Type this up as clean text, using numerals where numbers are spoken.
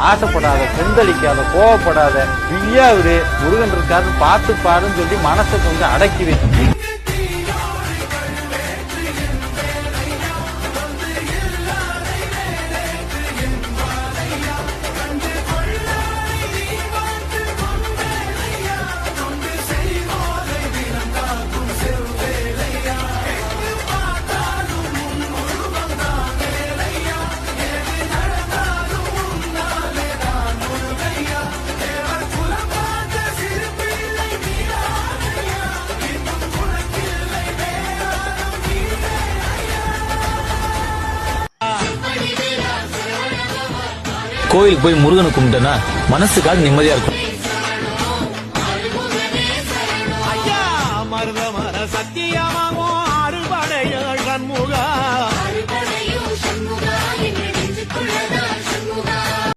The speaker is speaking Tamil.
ஆசைப்படாத, கொந்தளிக்காத, கோவப்படாத, ஃப்ரீயா விடு, முருகன் இருக்காரு பார்த்து பாருன்னு சொல்லி மனசை கொஞ்சம் அடக்கி வை. கோயிலுக்கு போய் முருகனை கும்பிட்டேன்னா மனசுக்காக நிம்மதியா இருக்கும். சத்தியமா